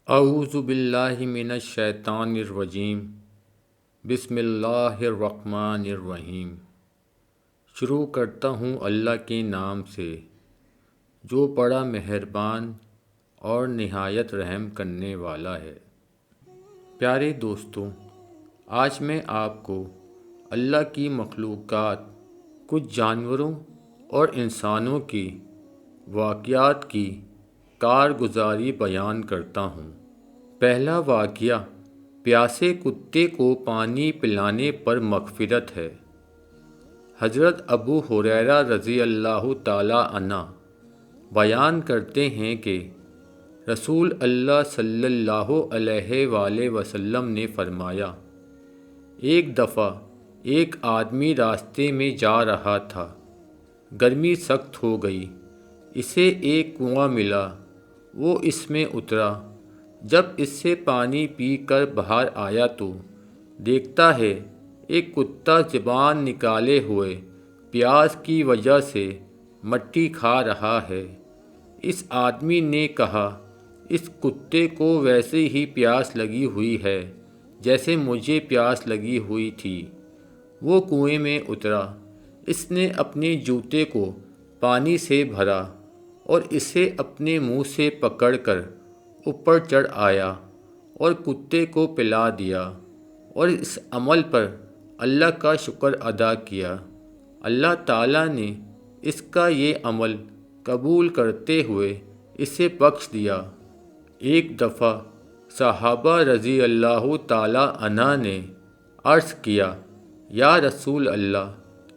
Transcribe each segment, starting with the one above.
اعوذ باللہ من الشیطان الرجیم، بسم اللہ الرحمن الرحیم۔ شروع کرتا ہوں اللہ کے نام سے جو بڑا مہربان اور نہایت رحم کرنے والا ہے۔ پیارے دوستوں، آج میں آپ کو اللہ کی مخلوقات، کچھ جانوروں اور انسانوں کی واقعات کی کارگزاری بیان کرتا ہوں۔ پہلا واقعہ پیاسے کتے کو پانی پلانے پر مغفرت ہے۔ حضرت ابو ہریرہ رضی اللہ تعالی عنہ بیان کرتے ہیں کہ رسول اللہ صلی اللہ علیہ وآلہ وسلم نے فرمایا، ایک دفعہ ایک آدمی راستے میں جا رہا تھا، گرمی سخت ہو گئی، اسے ایک کنواں ملا، وہ اس میں اترا، جب اس سے پانی پی کر باہر آیا تو دیکھتا ہے ایک کتا زبان نکالے ہوئے پیاس کی وجہ سے مٹی کھا رہا ہے۔ اس آدمی نے کہا، اس کتے کو ویسے ہی پیاس لگی ہوئی ہے جیسے مجھے پیاس لگی ہوئی تھی۔ وہ کنویں میں اترا، اس نے اپنے جوتے کو پانی سے بھرا اور اسے اپنے منہ سے پکڑ کر اوپر چڑھ آیا اور کتے کو پلا دیا، اور اس عمل پر اللہ کا شکر ادا کیا۔ اللہ تعالیٰ نے اس کا یہ عمل قبول کرتے ہوئے اسے بخش دیا۔ ایک دفعہ صحابہ رضی اللہ تعالیٰ عنہ نے عرض کیا، یا رسول اللہ،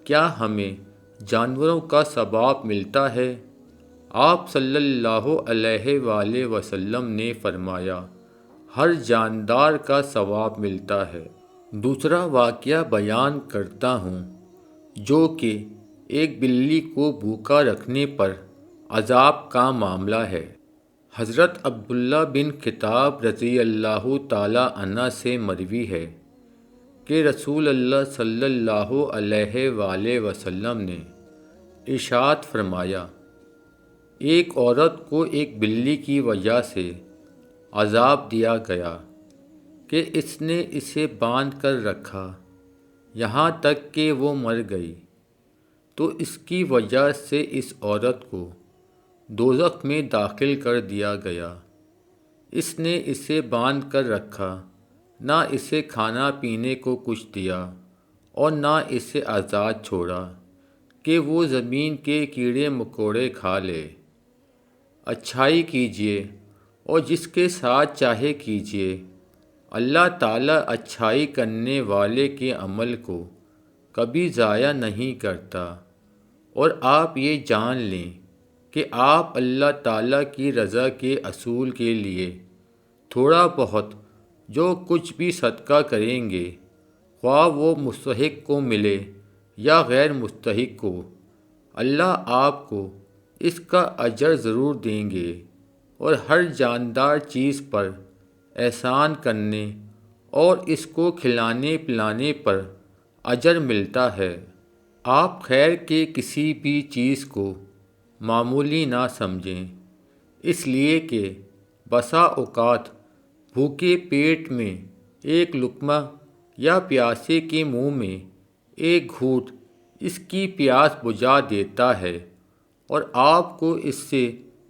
کیا ہمیں جانوروں کا ثواب ملتا ہے؟ آپ صلی اللہ علیہ وآلہ وسلم نے فرمایا، ہر جاندار کا ثواب ملتا ہے۔ دوسرا واقعہ بیان کرتا ہوں جو کہ ایک بلی کو بھوکا رکھنے پر عذاب کا معاملہ ہے۔ حضرت عبداللہ بن خطاب رضی اللہ تعالی عنہ سے مروی ہے کہ رسول اللہ صلی اللہ علیہ وآلہ وسلم نے ارشاد فرمایا، ایک عورت کو ایک بلی کی وجہ سے عذاب دیا گیا کہ اس نے اسے باندھ کر رکھا یہاں تک کہ وہ مر گئی، تو اس کی وجہ سے اس عورت کو دوزخ میں داخل کر دیا گیا۔ اس نے اسے باندھ کر رکھا، نہ اسے کھانا پینے کو کچھ دیا اور نہ اسے آزاد چھوڑا کہ وہ زمین کے کیڑے مکوڑے کھا لے۔ اچھائی کیجیے اور جس کے ساتھ چاہے کیجیے، اللہ تعالیٰ اچھائی کرنے والے کے عمل کو کبھی ضائع نہیں کرتا۔ اور آپ یہ جان لیں کہ آپ اللہ تعالیٰ کی رضا کے اصول کے لیے تھوڑا بہت جو کچھ بھی صدقہ کریں گے، خواہ وہ مستحق کو ملے یا غیر مستحق کو، اللہ آپ کو اس کا اجر ضرور دیں گے۔ اور ہر جاندار چیز پر احسان کرنے اور اس کو کھلانے پلانے پر اجر ملتا ہے۔ آپ خیر کے کسی بھی چیز کو معمولی نہ سمجھیں، اس لیے کہ بسا اوقات بھوکے پیٹ میں ایک لقمہ یا پیاسے کے منہ میں ایک گھونٹ اس کی پیاس بجھا دیتا ہے، اور آپ کو اس سے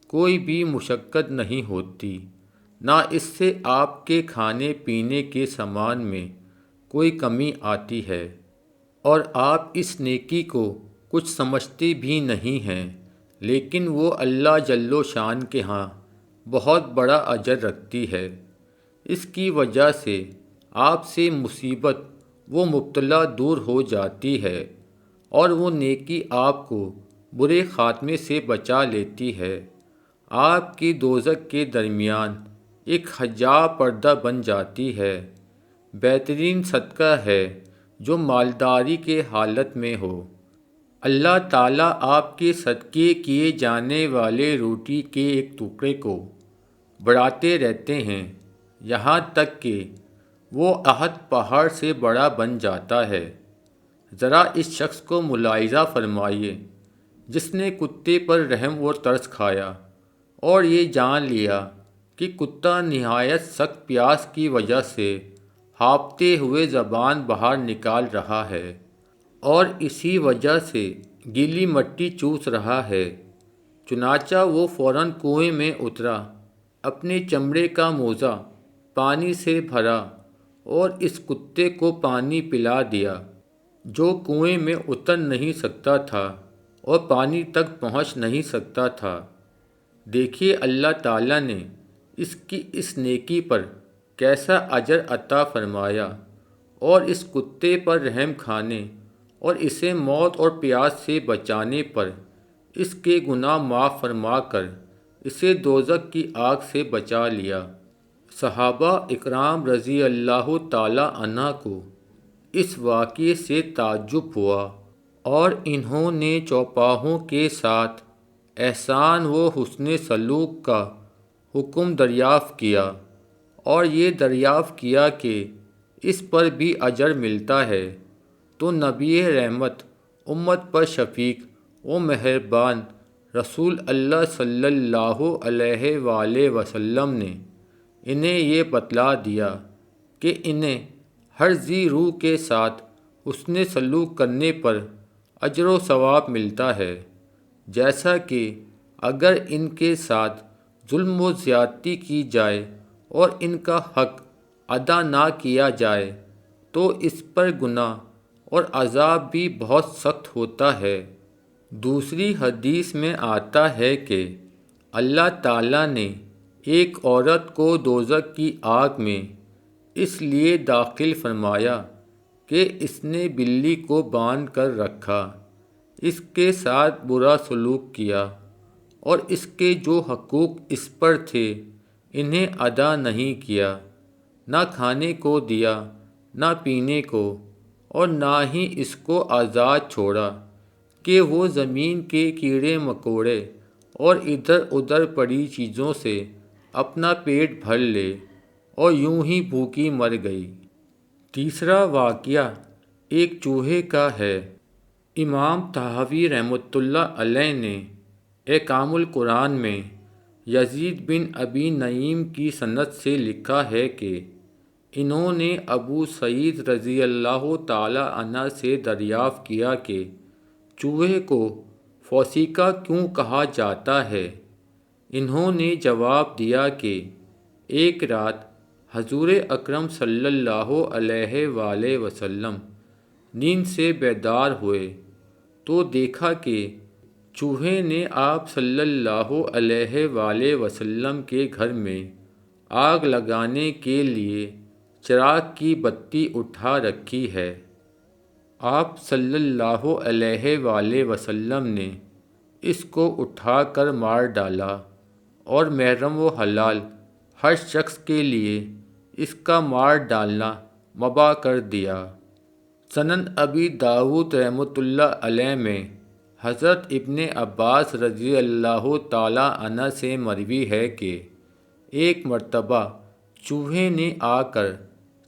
کوئی بھی مشقت نہیں ہوتی، نہ اس سے آپ کے کھانے پینے کے سامان میں کوئی کمی آتی ہے، اور آپ اس نیکی کو کچھ سمجھتے بھی نہیں ہیں، لیکن وہ اللہ جل شان کے ہاں بہت بڑا اجر رکھتی ہے۔ اس کی وجہ سے آپ سے مصیبت و مبتلا دور ہو جاتی ہے، اور وہ نیکی آپ کو برے خاتمے سے بچا لیتی ہے۔ آپ کی دوزخ کے درمیان ایک حجاب پردہ بن جاتی ہے۔ بہترین صدقہ ہے جو مالداری کے حالت میں ہو۔ اللہ تعالیٰ آپ کے صدقے کیے جانے والے روٹی کے ایک ٹکڑے کو بڑھاتے رہتے ہیں یہاں تک کہ وہ احد پہاڑ سے بڑا بن جاتا ہے۔ ذرا اس شخص کو ملاحظہ فرمائیے جس نے کتے پر رحم و ترس کھایا اور یہ جان لیا کہ کتا نہایت سخت پیاس کی وجہ سے ہاپتے ہوئے زبان باہر نکال رہا ہے اور اسی وجہ سے گیلی مٹی چوس رہا ہے۔ چنانچہ وہ فوراً کنویں میں اترا، اپنے چمڑے کا موزہ پانی سے بھرا اور اس کتے کو پانی پلا دیا جو کنویں میں اتر نہیں سکتا تھا اور پانی تک پہنچ نہیں سکتا تھا۔ دیکھیے اللہ تعالیٰ نے اس کی اس نیکی پر کیسا اجر عطا فرمایا، اور اس کتے پر رحم کھانے اور اسے موت اور پیاس سے بچانے پر اس کے گناہ معاف فرما کر اسے دوزخ کی آگ سے بچا لیا۔ صحابہ اکرام رضی اللہ تعالی عنہ کو اس واقعے سے تعجب ہوا اور انہوں نے چوپاہوں کے ساتھ احسان و حسن سلوک کا حکم دریافت کیا، اور یہ دریافت کیا کہ اس پر بھی اجر ملتا ہے۔ تو نبی رحمت، امت پر شفیق و مہربان رسول اللہ صلی اللہ علیہ وآلہ وسلم نے انہیں یہ بتلا دیا کہ انہیں ہر ذی روح کے ساتھ حسن سلوک کرنے پر اجر و ثواب ملتا ہے، جیسا کہ اگر ان کے ساتھ ظلم و زیادتی کی جائے اور ان کا حق ادا نہ کیا جائے تو اس پر گناہ اور عذاب بھی بہت سخت ہوتا ہے۔ دوسری حدیث میں آتا ہے کہ اللہ تعالیٰ نے ایک عورت کو دوزخ کی آگ میں اس لیے داخل فرمایا کہ اس نے بلی کو باندھ کر رکھا، اس کے ساتھ برا سلوک کیا اور اس کے جو حقوق اس پر تھے انہیں ادا نہیں کیا، نہ کھانے کو دیا، نہ پینے کو، اور نہ ہی اس کو آزاد چھوڑا کہ وہ زمین کے کیڑے مکوڑے اور ادھر ادھر پڑی چیزوں سے اپنا پیٹ بھر لے اور یوں ہی بھوکی مر گئی۔ تیسرا واقعہ ایک چوہے کا ہے۔ امام طحاوی رحمۃ اللہ علیہ نے احکام القرآن میں یزید بن ابی نعیم کی سند سے لکھا ہے کہ انہوں نے ابو سعید رضی اللہ تعالی عنہ سے دریافت کیا کہ چوہے کو فوسیقہ کیوں کہا جاتا ہے؟ انہوں نے جواب دیا کہ ایک رات حضور اکرم صلی اللہ علیہ وآلہ وسلم نیند سے بیدار ہوئے تو دیکھا کہ چوہے نے آپ صلی اللہ علیہ وآلہ وسلم کے گھر میں آگ لگانے کے لیے چراغ کی بتی اٹھا رکھی ہے۔ آپ صلی اللہ علیہ وآلہ وسلم نے اس کو اٹھا کر مار ڈالا اور محرم و حلال ہر شخص کے لیے اس کا مار ڈالنا مباح کر دیا۔ سنن ابی داؤد رحمۃ اللہ علیہ میں حضرت ابن عباس رضی اللہ تعالی عنہ سے مروی ہے کہ ایک مرتبہ چوہے نے آ کر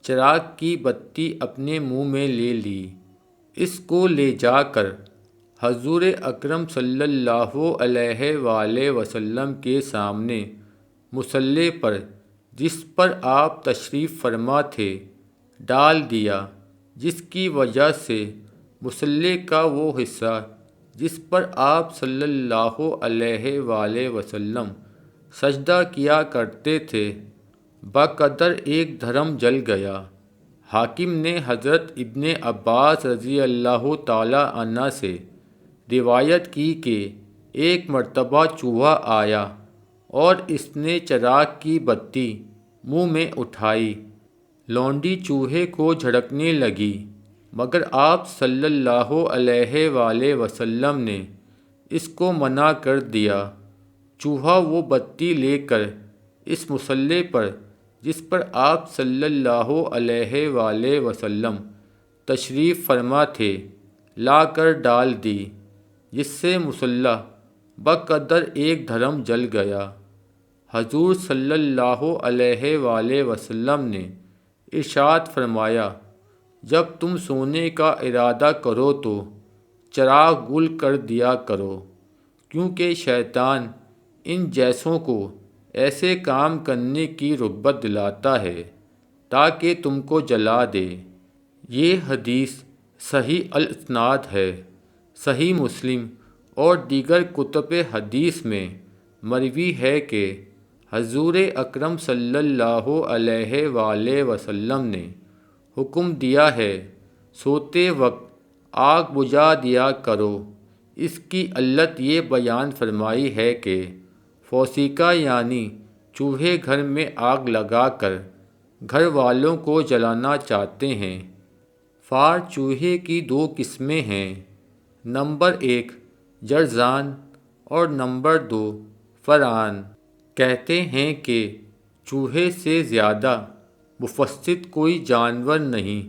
چراغ کی بتی اپنے منہ میں لے لی، اس کو لے جا کر حضور اکرم صلی اللہ علیہ وآلہ وسلم کے سامنے مصلی پر جس پر آپ تشریف فرما تھے ڈال دیا، جس کی وجہ سے مصلی کا وہ حصہ جس پر آپ صلی اللہ علیہ وآلہ وسلم سجدہ کیا کرتے تھے بقدر ایک دھرم جل گیا۔ حاکم نے حضرت ابن عباس رضی اللہ تعالی عنہ سے روایت کی کہ ایک مرتبہ چوہا آیا اور اس نے چراغ کی بتی منہ میں اٹھائی، لونڈی چوہے کو جھڑکنے لگی، مگر آپ صلی اللہ علیہ وآلہ وسلم نے اس کو منع کر دیا۔ چوہا وہ بتی لے کر اس مصلی پر جس پر آپ صلی اللہ علیہ وآلہ وسلم تشریف فرما تھے لا کر ڈال دی، جس سے مصلی بقدر ایک دھرم جل گیا۔ حضور صلی اللہ علیہ وآلہ وسلم نے ارشاد فرمایا، جب تم سونے کا ارادہ کرو تو چراغ گل کر دیا کرو، کیونکہ شیطان ان جیسوں کو ایسے کام کرنے کی رغبت دلاتا ہے تاکہ تم کو جلا دے۔ یہ حدیث صحیح الاسناد ہے۔ صحیح مسلم اور دیگر کتب حدیث میں مروی ہے کہ حضور اکرم صلی اللہ علیہ وآلہ وسلم نے حکم دیا ہے سوتے وقت آگ بجھا دیا کرو۔ اس کی علت یہ بیان فرمائی ہے کہ فوسیقہ یعنی چوہے گھر میں آگ لگا کر گھر والوں کو جلانا چاہتے ہیں۔ فار چوہے کی دو قسمیں ہیں، نمبر 1 جرذان اور نمبر 2 فرعون۔ کہتے ہیں کہ چوہے سے زیادہ مفسد کوئی جانور نہیں۔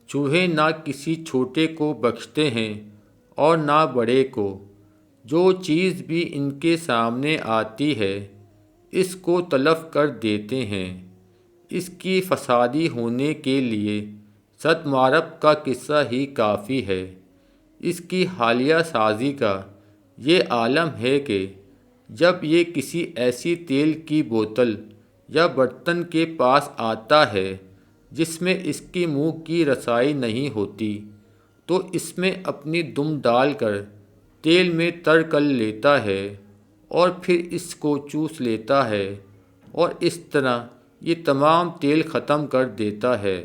چوہے نہ کسی چھوٹے کو بخشتے ہیں اور نہ بڑے کو۔ جو چیز بھی ان کے سامنے آتی ہے اس کو تلف کر دیتے ہیں۔ اس کی فسادی ہونے کے لیے ست معرب کا قصہ ہی کافی ہے۔ اس کی حالیہ سازی کا یہ عالم ہے کہ جب یہ کسی ایسی تیل کی بوتل یا برتن کے پاس آتا ہے جس میں اس کی منہ کی رسائی نہیں ہوتی تو اس میں اپنی دم ڈال کر تیل میں تر کر لیتا ہے اور پھر اس کو چوس لیتا ہے اور اس طرح یہ تمام تیل ختم کر دیتا ہے۔